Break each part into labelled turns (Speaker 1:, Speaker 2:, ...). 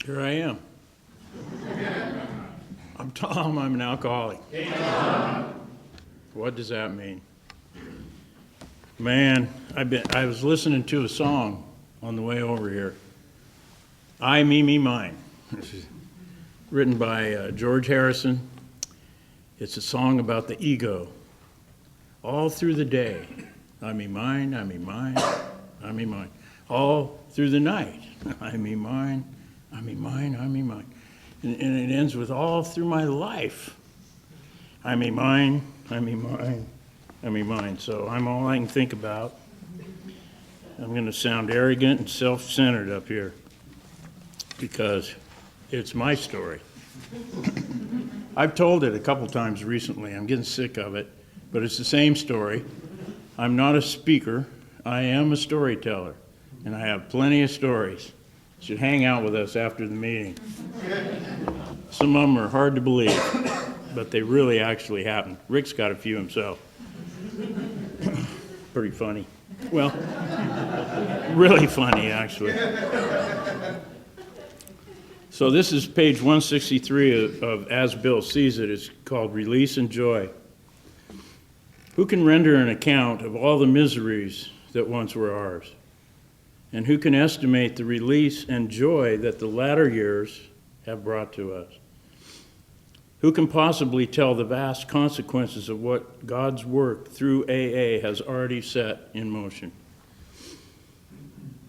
Speaker 1: Here I am. I'm Tom, I'm an alcoholic. What does that mean? Man, I was listening to a song on the way over here. I, Me, Mine. This is written by George Harrison. It's a song about the ego. All through the day, I, me, mine, I, me, mine, I, me, mine. All through the night, I, me, mine, I, me, mine, I, me, mine. And it ends with all through my life. I, me, mine, I, me, mine, I, me, mine. So I'm all I can think about. I'm going to sound arrogant and self-centered up here because it's my story. I've told it a couple times recently. I'm getting sick of it, but it's the same story. I'm not a speaker. I am a storyteller, and I have plenty of stories. You should hang out with us after the meeting. Some of them are hard to believe, but they really actually happened. Rick's got a few himself. Pretty funny. Well, really funny, actually. So this is page 163 of As Bill Sees It. It's called Release and Joy. Who can render an account of all the miseries that once were ours? And who can estimate the release and joy that the latter years have brought to us? Who can possibly tell the vast consequences of what God's work through AA has already set in motion?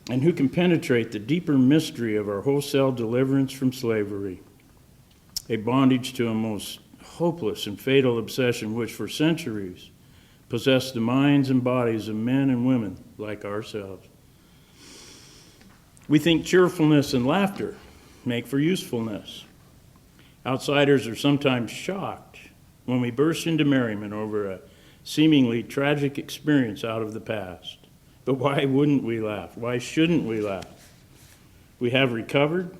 Speaker 1: And who can penetrate the deeper mystery of our wholesale deliverance from slavery, a bondage to a most hopeless and fatal obsession which for centuries possessed the minds and bodies of men and women like ourselves? We think cheerfulness and laughter make for usefulness. Outsiders are sometimes shocked when we burst into merriment over a seemingly tragic experience out of the past. But why wouldn't we laugh? Why shouldn't we laugh? We have recovered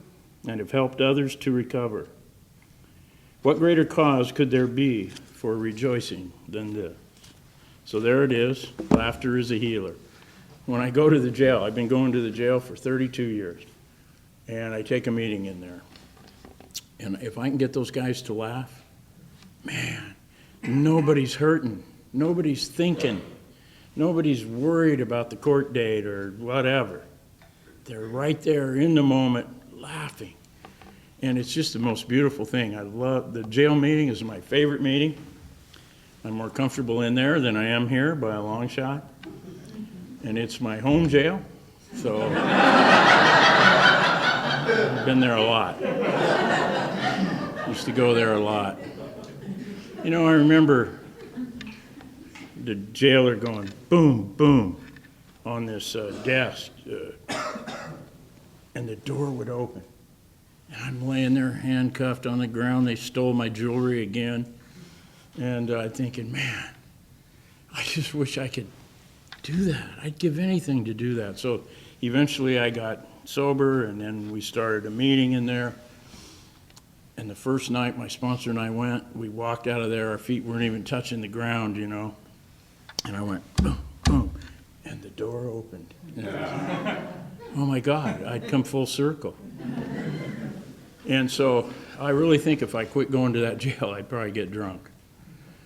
Speaker 1: and have helped others to recover. What greater cause could there be for rejoicing than this? So there it is. Laughter is a healer. When I go to the jail, I've been going to the jail for 32 years, and I take a meeting in there. And if I can get those guys to laugh, man, nobody's hurting, nobody's thinking, nobody's worried about the court date or whatever. They're right there in the moment laughing. And it's just the most beautiful thing. I love the jail meeting is my favorite meeting. I'm more comfortable in there than I am here by a long shot. And it's my home jail, so I've been there a lot. Used to go there a lot. You know, I remember the jailer going boom, boom on this desk, and the door would open. And I'm laying there handcuffed on the ground. They stole my jewelry again. And I'm thinking, man, I just wish I could do that. I'd give anything to do that. So eventually I got sober, and then we started a meeting in there. And the first night my sponsor and I went, we walked out of there, our feet weren't even touching the ground, you know. And I went, boom, boom, and the door opened. And oh my God, I'd come full circle. And so I really think if I quit going to that jail, I'd probably get drunk.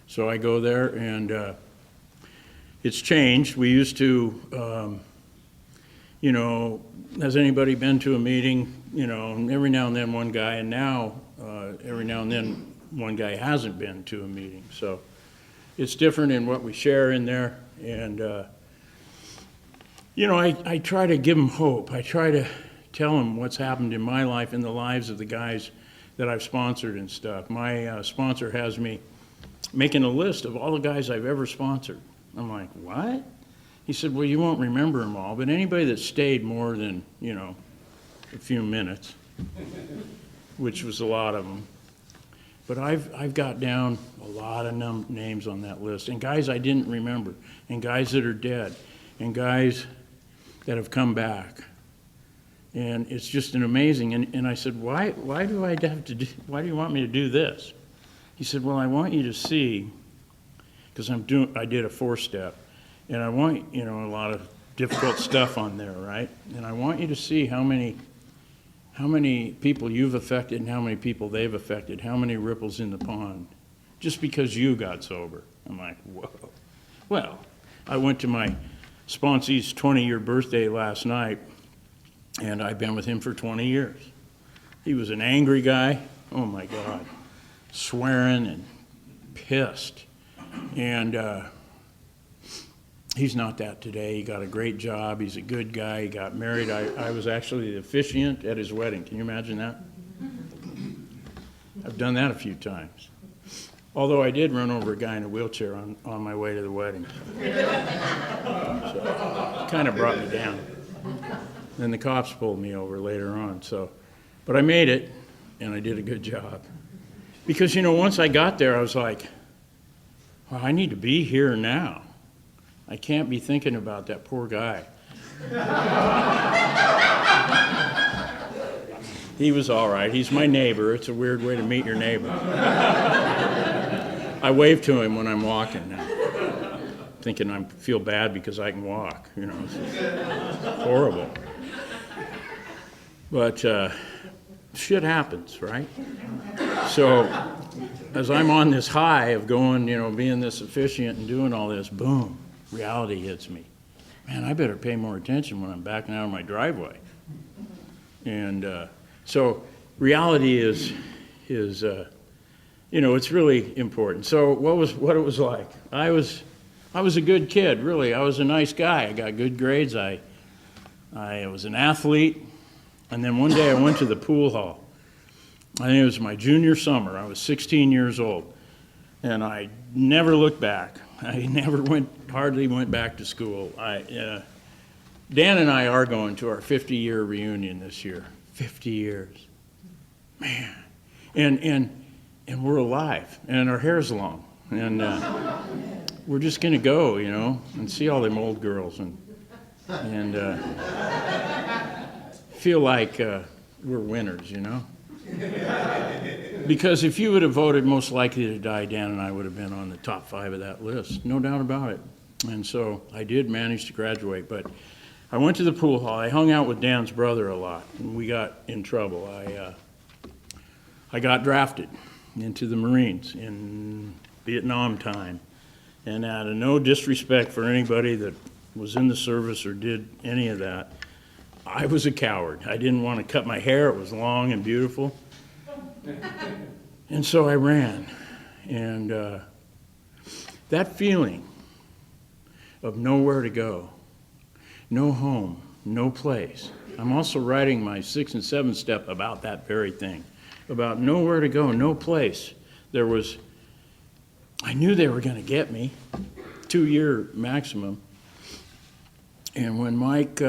Speaker 1: So I go there, and it's changed. We used to, you know, has anybody been to a meeting? You know, every now and then one guy, and now every now and then one guy hasn't been to a meeting. So it's different in what we share in there. And, you know, I try to give them hope. I try to tell them what's happened in my life and the lives of the guys that I've sponsored and stuff. My sponsor has me making a list of all the guys I've ever sponsored. I'm like, what? He said, well, you won't remember them all, but anybody that stayed more than, you know, a few minutes, which was a lot of them. But I've got down a lot of names on that list, and guys I didn't remember, and guys that are dead, and guys that have come back. And it's just an amazing, and I said, why do I have to do, why do you want me to do this? He said, well, I want you to see, because I did a 4-step, and I want, you know, a lot of difficult stuff on there, right? And I want you to see how many how many people you've affected and how many people they've affected, how many ripples in the pond, just because you got sober. I'm like, whoa. Well, I went to my sponsee's 20-year birthday last night, and I've been with him for 20 years. He was an angry guy, oh my God, swearing and pissed. And he's not that today. He got a great job. He's a good guy. He got married. I was actually the officiant at his wedding. Can you imagine that? I've done that a few times. Although I did run over a guy in a wheelchair on my way to the wedding. So it kind of brought me down. Then the cops pulled me over later on. But I made it, and I did a good job. Because, once I got there, I was like, well, I need to be here now. I can't be thinking about that poor guy. He was all right. He's my neighbor. It's a weird way to meet your neighbor. I wave to him when I'm walking now, thinking I feel bad because I can walk. It's horrible. But shit happens, right? So as I'm on this high of going, being this officiant and doing all this, boom, reality hits me. Man, I better pay more attention when I'm backing out of my driveway. And so reality is it's really important. So what it was like? I was a good kid, really. I was a nice guy. I got good grades. I was an athlete. And then one day I went to the pool hall. I think it was my junior summer. I was 16 years old. And I never looked back. I hardly went back to school. Dan and I are going to our 50-year reunion this year. 50 years. Man. And we're alive, and our hair's long. And we're just going to go, and see all them old girls and feel like we're winners, Because if you would have voted most likely to die, Dan and I would have been on the top 5 of that list, no doubt about it. And so I did manage to graduate, but I went to the pool hall. I hung out with Dan's brother a lot, and we got in trouble. I got drafted into the Marines in Vietnam time, and out of no disrespect for anybody that was in the service or did any of that, I was a coward. I didn't want to cut my hair. It was long and beautiful. And so I ran. And that feeling of nowhere to go, no home, no place. I'm also writing my 6 and 7 step about that very thing, about nowhere to go, no place. I knew they were going to get me, 2-year maximum. And when Mike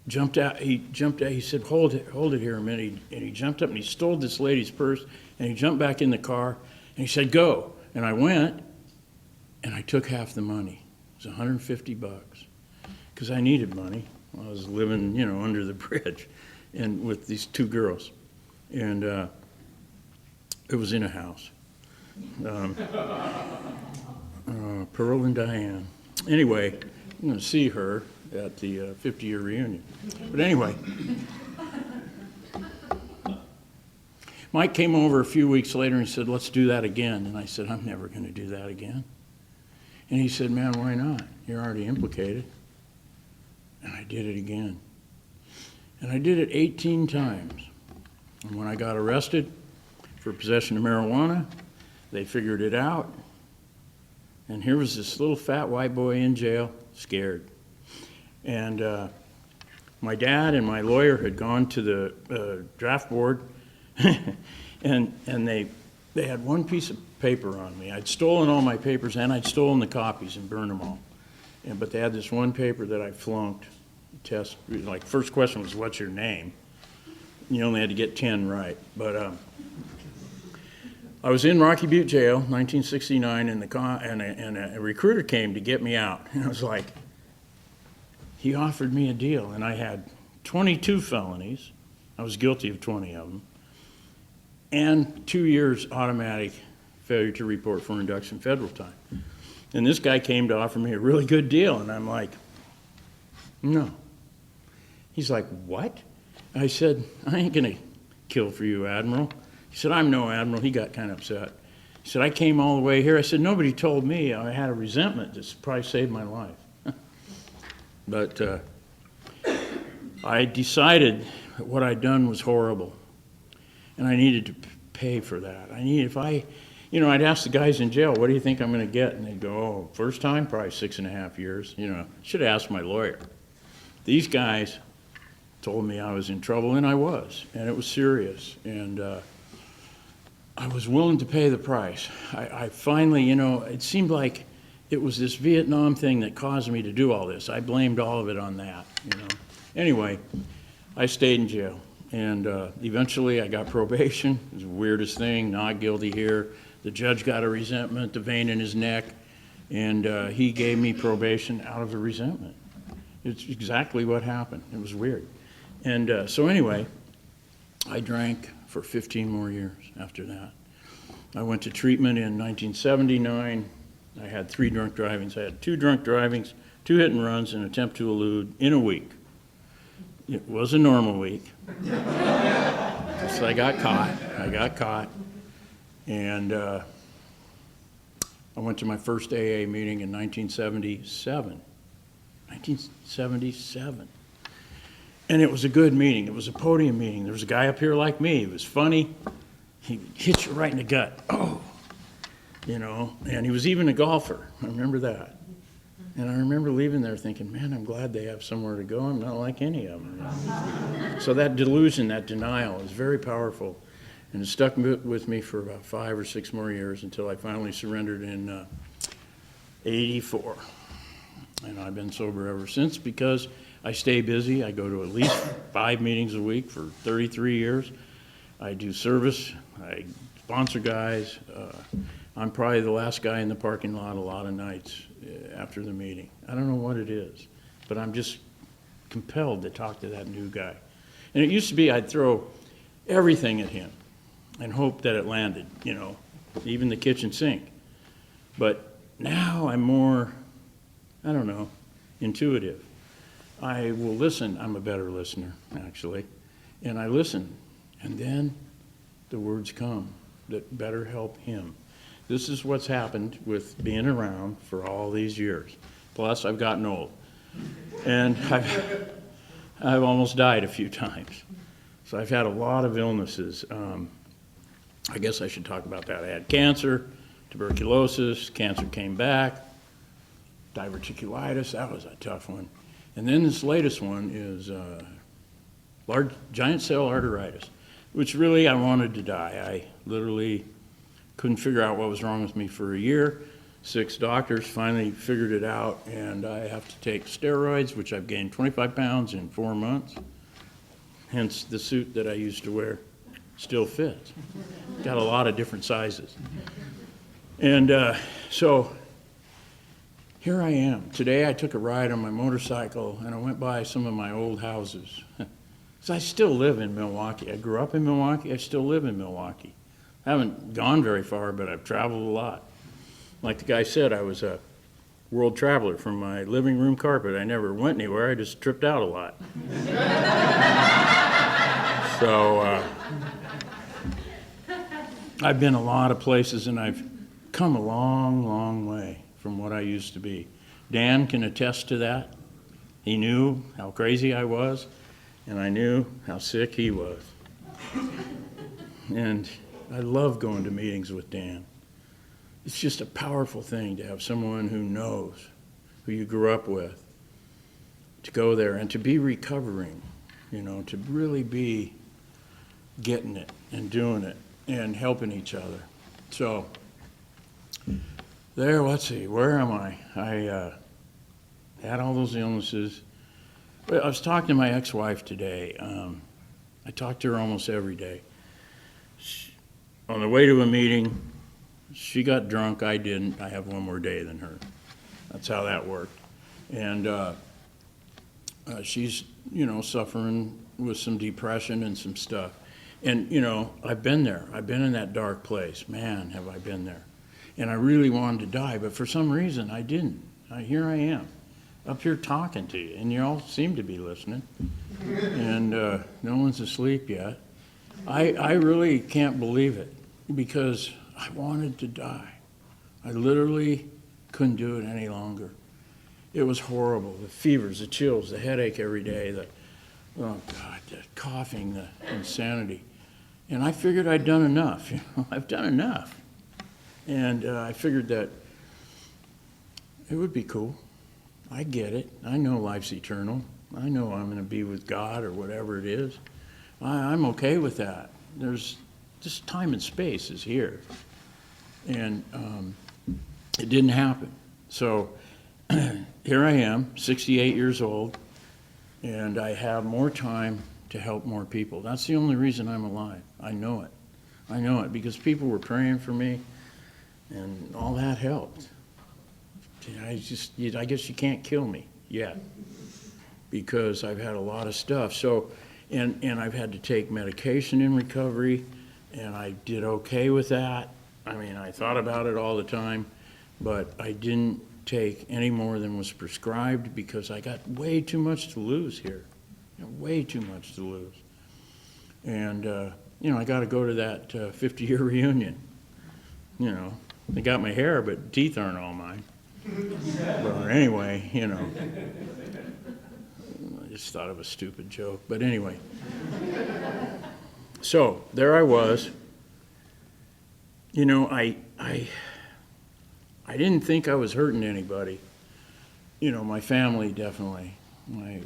Speaker 1: jumped out, he said, hold it here a minute. And he jumped up and he stole this lady's purse, and he jumped back in the car, and he said, go. And I went, and I took half the money. It was $150, because I needed money. I was living, under the bridge, and with these 2 girls. And it was in a house. Pearl and Diane. Anyway, I'm going to see her at the 50-year reunion. But anyway, Mike came over a few weeks later and he said, let's do that again. And I said, I'm never going to do that again. And he said, man, why not? You're already implicated. And I did it again. And I did it 18 times. And when I got arrested for possession of marijuana, they figured it out. And here was this little fat white boy in jail, scared. And my dad and my lawyer had gone to the draft board, and they had one piece of paper on me. I'd stolen all my papers, and I'd stolen the copies and burned them all. But they had this one paper that I flunked. Test, like, first question was, what's your name? You only had to get 10 right. But I was in Rocky Butte Jail, 1969, and a recruiter came to get me out. And I was like, he offered me a deal, and I had 22 felonies. I was guilty of 20 of them, and 2 years automatic failure to report for induction federal time. And this guy came to offer me a really good deal, and I'm like, no. He's like, what? I said, I ain't going to kill for you, Admiral. He said, I'm no admiral. He got kind of upset. He said, I came all the way here. I said, nobody told me. I had a resentment that's probably saved my life. But I decided that what I'd done was horrible, and I needed to pay for that. I'd ask the guys in jail, what do you think I'm going to get? And they'd go, oh, first time, probably 6.5 years. Should have asked my lawyer. These guys told me I was in trouble, and I was, and it was serious. And I was willing to pay the price. I finally, it seemed like it was this Vietnam thing that caused me to do all this. I blamed all of it on that, Anyway, I stayed in jail, and eventually I got probation. It was the weirdest thing, not guilty here. The judge got a resentment, the vein in his neck, and he gave me probation out of a resentment. It's exactly what happened. It was weird. And so anyway, I drank for 15 more years after that. I went to treatment in 1979. I had 3 drunk drivings. I had 2 drunk drivings, 2 hit and runs, and an attempt to elude in a week. It was a normal week. So I got caught. And I went to my first AA meeting in 1977. And it was a good meeting. It was a podium meeting. There was a guy up here like me. He was funny. He hit you right in the gut. Oh, and he was even a golfer. I remember that. And I remember leaving there thinking, man, I'm glad they have somewhere to go. I'm not like any of them. So that delusion, that denial is very powerful. And it stuck with me for about 5 or 6 more years until I finally surrendered in 84. And I've been sober ever since because I stay busy. I go to at least 5 meetings a week for 33 years. I do service. I sponsor guys. I'm probably the last guy in the parking lot a lot of nights after the meeting. I don't know what it is, but I'm just compelled to talk to that new guy. And it used to be I'd throw everything at him and hope that it landed, even the kitchen sink. But now I'm more, intuitive. I will listen. I'm a better listener, actually. And I listen. And then the words come that better help him. This is what's happened with being around for all these years. Plus, I've gotten old. And I've almost died a few times. So I've had a lot of illnesses. I guess I should talk about that. I had cancer, tuberculosis, cancer came back, diverticulitis, that was a tough one. And then this latest one is large giant cell arteritis, which really I wanted to die. I literally couldn't figure out what was wrong with me for a year. 6 doctors finally figured it out, and I have to take steroids, which I've gained 25 pounds in 4 months. Hence the suit that I used to wear still fits. Got a lot of different sizes. And so here I am. Today I took a ride on my motorcycle, and I went by some of my old houses. So I still live in Milwaukee. I grew up in Milwaukee. I still live in Milwaukee. I haven't gone very far, but I've traveled a lot. Like the guy said, I was a world traveler from my living room carpet. I never went anywhere. I just tripped out a lot. So I've been a lot of places, and I've come a long, long way from what I used to be. Dan can attest to that. He knew how crazy I was, and I knew how sick he was. And I love going to meetings with Dan. It's just a powerful thing to have someone who knows, who you grew up with, to go there and to be recovering, to really be getting it and doing it and helping each other. So there, let's see, where am I? I had all those illnesses. I was talking to my ex-wife today. I talk to her almost every day. On the way to a meeting, she got drunk. I didn't. I have one more day than her. That's how that worked. And she's, suffering with some depression and some stuff. And, I've been there. I've been in that dark place. Man, have I been there. And I really wanted to die, but for some reason I didn't. Here I am. up here talking to you, and you all seem to be listening, and no one's asleep yet. I really can't believe it, because I wanted to die. I literally couldn't do it any longer. It was horrible. The fevers, the chills, the headache every day, the coughing, the insanity. And I figured I'd done enough. I've done enough. And I figured that it would be cool. I get it. I know life's eternal. I know I'm going to be with God or whatever it is. I'm okay with that. There's just time and space is here. And it didn't happen. So here I am, 68 years old, and I have more time to help more people. That's the only reason I'm alive. I know it. I know it because people were praying for me, and all that helped. I guess you can't kill me yet because I've had a lot of stuff. So, and I've had to take medication in recovery, and I did okay with that. I mean, I thought about it all the time, but I didn't take any more than was prescribed because I got way too much to lose here. Way too much to lose. And, I got to go to that 50-year reunion. They got my hair, but teeth aren't all mine. But anyway, I just thought of a stupid joke. But anyway. So there I was. I didn't think I was hurting anybody. My family definitely. My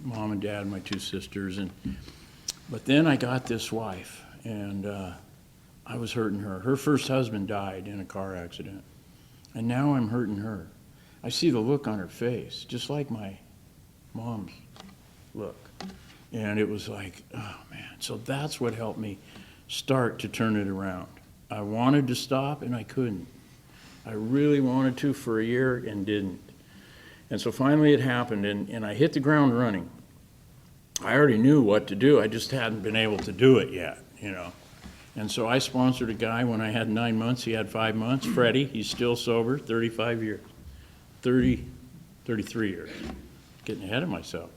Speaker 1: mom and dad, my two sisters, but then I got this wife, and I was hurting her. Her first husband died in a car accident, and now I'm hurting her. I see the look on her face, just like my mom's look, and it was like, oh man. So that's what helped me start to turn it around. I wanted to stop, and I couldn't. I really wanted to for a year and didn't. And so finally it happened, and I hit the ground running. I already knew what to do. I just hadn't been able to do it yet, And so I sponsored a guy when I had 9 months. He had 5 months. Freddie, he's still sober, 35 years. 33 years. Getting ahead of myself.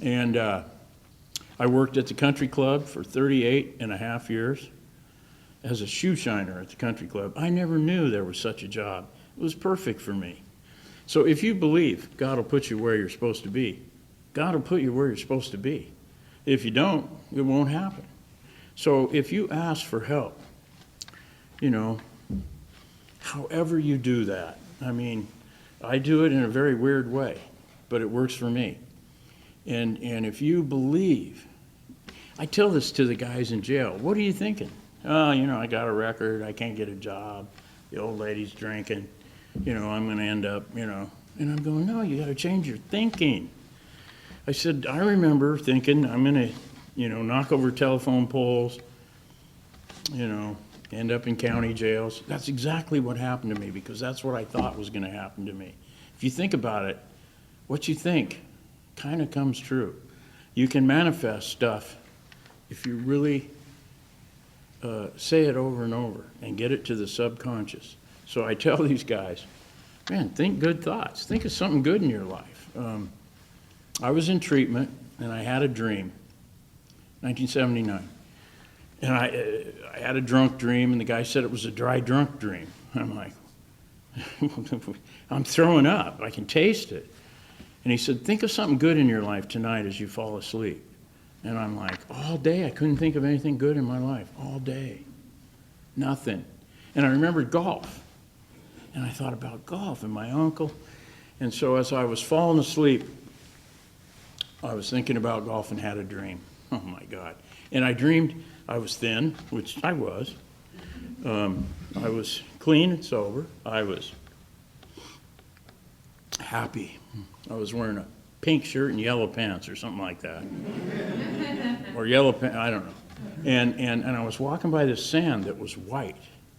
Speaker 1: And I worked at the country club for 38 and a half years as a shoe shiner at the country club. I never knew there was such a job. It was perfect for me. So if you believe God will put you where you're supposed to be, God will put you where you're supposed to be. If you don't, it won't happen. So if you ask for help, however you do that, I do it in a very weird way, but it works for me. And if you believe, I tell this to the guys in jail, what are you thinking? Oh, I got a record, I can't get a job, the old lady's drinking, I'm going to end up, And I'm going, no, you got to change your thinking. I said, I remember thinking I'm going to, knock over telephone poles, end up in county jails. That's exactly what happened to me because that's what I thought was going to happen to me. If you think about it, what you think kind of comes true. You can manifest stuff if you really say it over and over and get it to the subconscious. So I tell these guys, man, think good thoughts. Think of something good in your life. I was in treatment, and I had a dream, 1979. And I had a drunk dream, and the guy said it was a dry drunk dream. I'm like, I'm throwing up. I can taste it. And he said, think of something good in your life tonight as you fall asleep. And I'm like, all day? I couldn't think of anything good in my life. All day. Nothing. And I remembered golf. And I thought about golf and my uncle. And so as I was falling asleep, I was thinking about golf and had a dream. Oh, my God. And I dreamed I was thin, which I was. I was clean and sober. I was happy. I was wearing a pink shirt and yellow pants or something like that. Or yellow pants, I don't know. And I was walking by this sand that was white.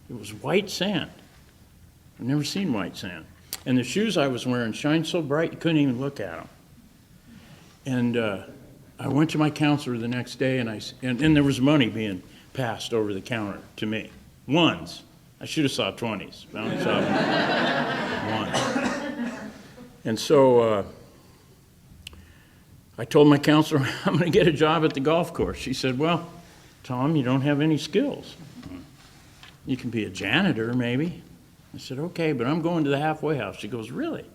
Speaker 1: It was white sand. I've never seen white sand. And the shoes I was wearing shined so bright you couldn't even look at them. And I went to my counselor the next day, and there was money being passed over the counter to me. Ones. I should have saw 20s. I only saw one. And so I told my counselor, I'm going to get a job at the golf course. She said, well, Tom, you don't have any skills. You can be a janitor, maybe. I said, okay, but I'm going to the halfway house. She goes, really?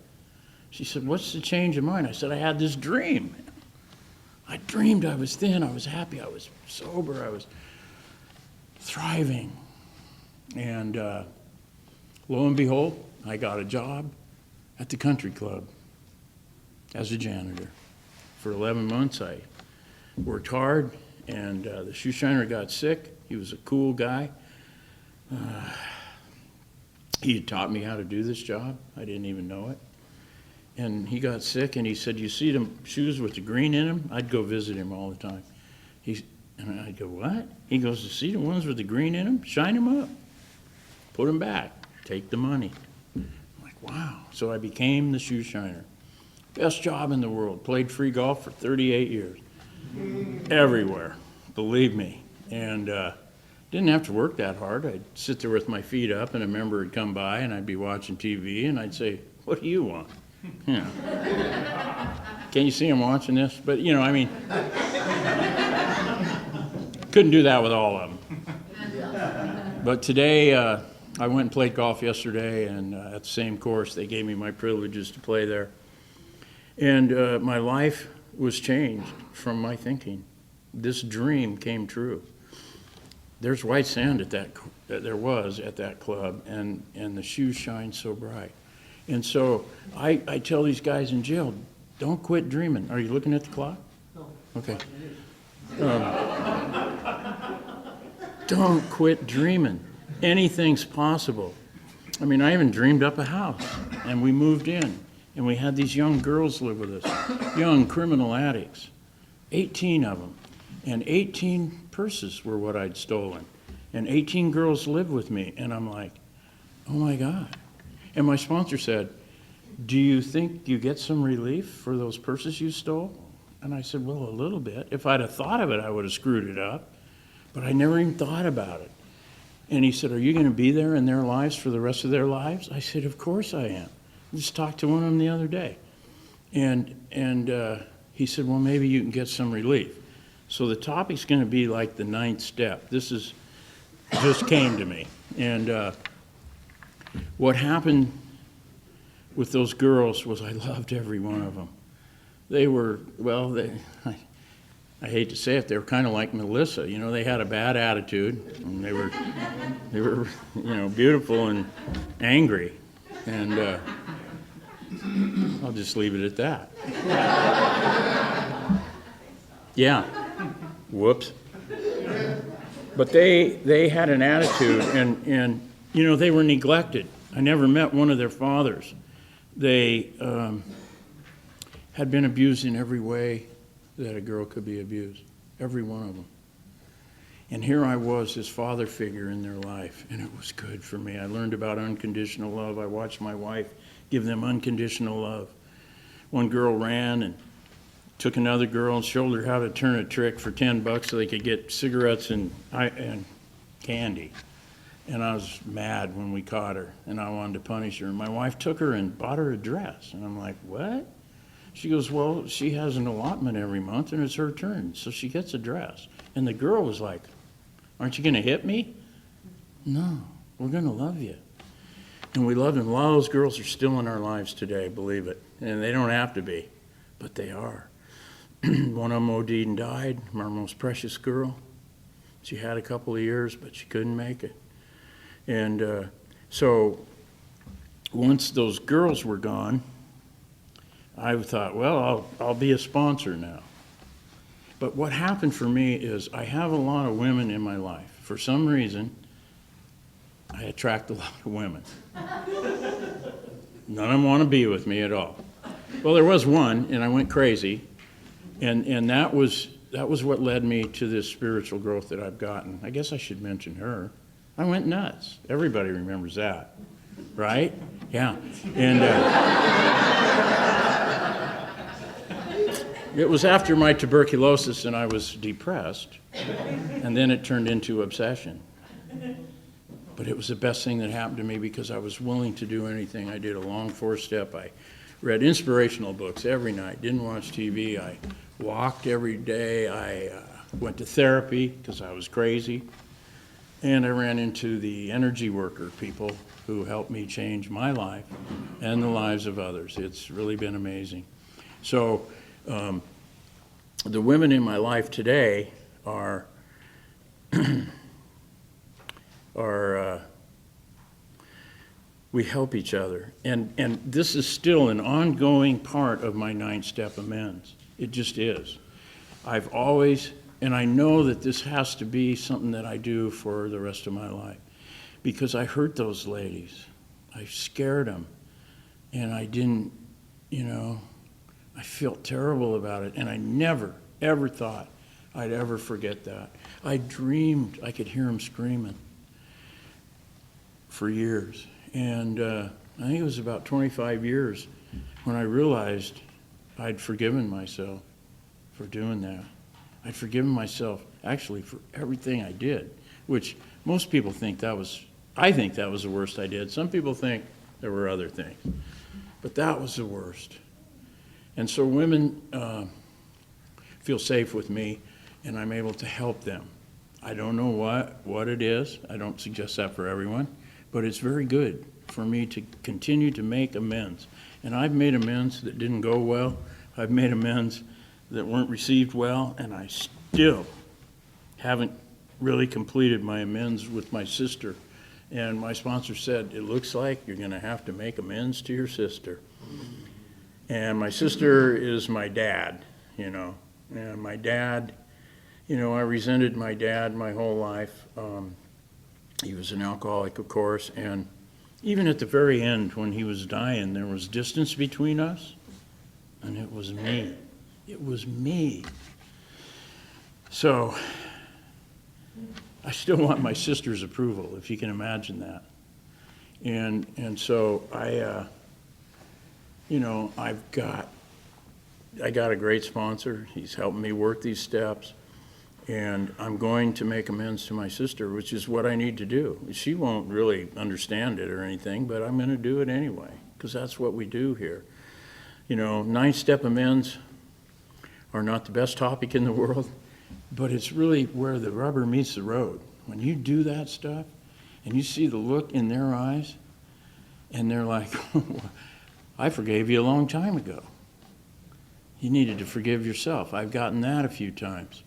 Speaker 1: She said, what's the change of mind? I said, I had this dream. I dreamed I was thin, I was happy, I was sober, I was thriving. And lo and behold, I got a job at the country club as a janitor. For 11 months, I worked hard, and the shoe shiner got sick. He was a cool guy. He had taught me how to do this job. I didn't even know it. And he got sick, and he said, you see them shoes with the green in them? I'd go visit him all the time. And I'd go, what? He goes, you see the ones with the green in them? Shine them up. Put them back. Take the money. I'm like, wow. So I became the shoe shiner. Best job in the world. Played free golf for 38 years. Everywhere, believe me. And didn't have to work that hard. I'd sit there with my feet up, and a member would come by, and I'd be watching TV, and I'd say, what do you want? You know. Can you see I'm watching this? But, you know, I mean, couldn't do that with all of them. But today, I went and played golf yesterday, and at the same course, they gave me my privileges to play there. And my life was changed from my thinking. This dream came true. There's white sand at there was at that club, and the shoes shine so bright. And so I tell these guys in jail, don't quit dreaming. Are you looking at the clock?
Speaker 2: No.
Speaker 1: Okay. Don't quit dreaming. Anything's possible. I mean, I even dreamed up a house, and we moved in, and we had these young girls live with us, young criminal addicts, 18 of them, and 18 purses were what I'd stolen, and 18 girls lived with me, and I'm like, oh my God. And my sponsor said, do you think you get some relief for those purses you stole? And I said, well, a little bit. If I'd have thought of it, I would have screwed it up, but I never even thought about it. And he said, are you going to be there in their lives for the rest of their lives? I said, of course I am. I just talked to one of them the other day. And he said, well, maybe you can get some relief. So the topic's going to be like the 9th step. This just came to me. And what happened with those girls was I loved every one of them. They were, well, I hate to say it, they were kind of like Melissa. You know, they had a bad attitude, and they were, you know, beautiful and angry. And I'll just leave it at that. Yeah. Whoops. But they had an attitude, and you know, they were neglected. I never met one of their fathers. They had been abused in every way that a girl could be abused, every one of them. And here I was, this father figure in their life, and it was good for me. I learned about unconditional love. I watched my wife give them unconditional love. One girl ran and took another girl and showed her how to turn a trick for $10 so they could get cigarettes and candy. And I was mad when we caught her, and I wanted to punish her. And my wife took her and bought her a dress. And I'm like, what? She goes, well, she has an allotment every month, and it's her turn, so she gets a dress. And the girl was like, aren't you going to hit me? No, we're going to love you. And we loved them. A lot of those girls are still in our lives today, believe it. And they don't have to be, but they are. One of them OD'd and died, our most precious girl. She had a couple of years, but she couldn't make it. And so once those girls were gone, I thought, well, I'll be a sponsor now. But what happened for me is I have a lot of women in my life. For some reason, I attract a lot of women. None of them want to be with me at all. Well, there was one, and I went crazy, and that was what led me to this spiritual growth that I've gotten. I guess I should mention her. I went nuts. Everybody remembers that, right? Yeah. And it was after my tuberculosis, and I was depressed, and then it turned into obsession. But it was the best thing that happened to me because I was willing to do anything. I did a long 4-step. I read inspirational books every night, didn't watch TV. I walked every day. I went to therapy because I was crazy. And I ran into the energy worker people who helped me change my life and the lives of others. It's really been amazing. So the women in my life today are we help each other. And this is still an ongoing part of my 9-step amends. It just is. I've always, and I know that this has to be something that I do for the rest of my life, because I hurt those ladies. I scared them. And I didn't, I felt terrible about it. And I never, ever thought I'd ever forget that. I dreamed I could hear them screaming for years. And I think it was about 25 years when I realized I'd forgiven myself for doing that. I'd forgiven myself actually for everything I did, which most people think I think that was the worst I did. Some people think there were other things, but that was the worst. And so women feel safe with me, and I'm able to help them. I don't know what it is. I don't suggest that for everyone, but it's very good for me to continue to make amends. And I've made amends that didn't go well. I've made amends that weren't received well, and I still haven't really completed my amends with my sister. And my sponsor said, it looks like you're going to have to make amends to your sister. And my sister is my dad, And my dad, I resented my dad my whole life. He was an alcoholic, of course, and even at the very end when he was dying, there was distance between us, and it was me. It was me. So I still want my sister's approval, if you can imagine that. And so I got a great sponsor. He's helping me work these steps. And I'm going to make amends to my sister, which is what I need to do. She won't really understand it or anything, but I'm going to do it anyway, because that's what we do here. 9-step amends are not the best topic in the world, but it's really where the rubber meets the road. When you do that stuff, and you see the look in their eyes, and they're like, I forgave you a long time ago. You needed to forgive yourself. I've gotten that a few times.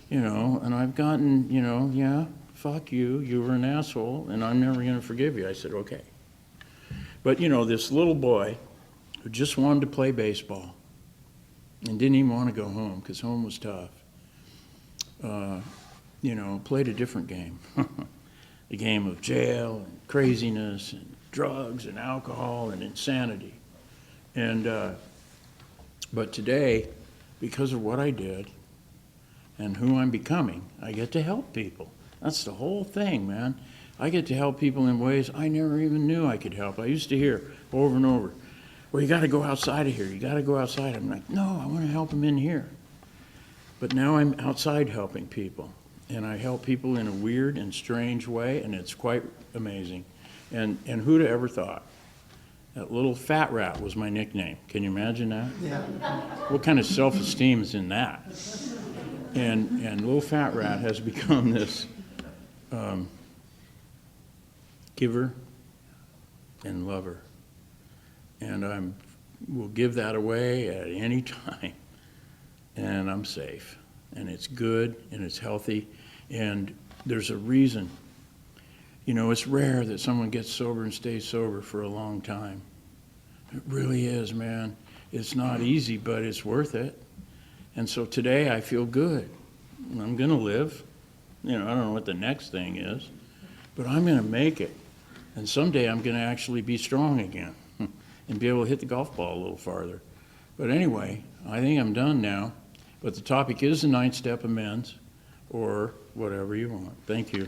Speaker 1: And I've gotten, yeah, fuck you, you were an asshole, and I'm never going to forgive you. I said, okay. But, this little boy who just wanted to play baseball and didn't even want to go home because home was tough, played a different game. The game of jail and craziness and drugs and alcohol and insanity. And, but today, because of what I did, and who I'm becoming, I get to help people. That's the whole thing, man. I get to help people in ways I never even knew I could help. I used to hear over and over, well, you got to go outside of here. You got to go outside. I'm like, no, I want to help them in here. But now I'm outside helping people. And I help people in a weird and strange way, and it's quite amazing. And who'd have ever thought? That little fat rat was my nickname. Can you imagine that? Yeah. What kind of self-esteem is in that? And little fat rat has become this giver and lover. And I will give that away at any time. And I'm safe. And it's good and it's healthy. And there's a reason. It's rare that someone gets sober and stays sober for a long time. It really is, man. It's not easy, but it's worth it. And so today I feel good. I'm going to live. I don't know what the next thing is, but I'm going to make it. And someday I'm going to actually be strong again and be able to hit the golf ball a little farther. But anyway, I think I'm done now. But the topic is the 9-step amends, or whatever you want. Thank you.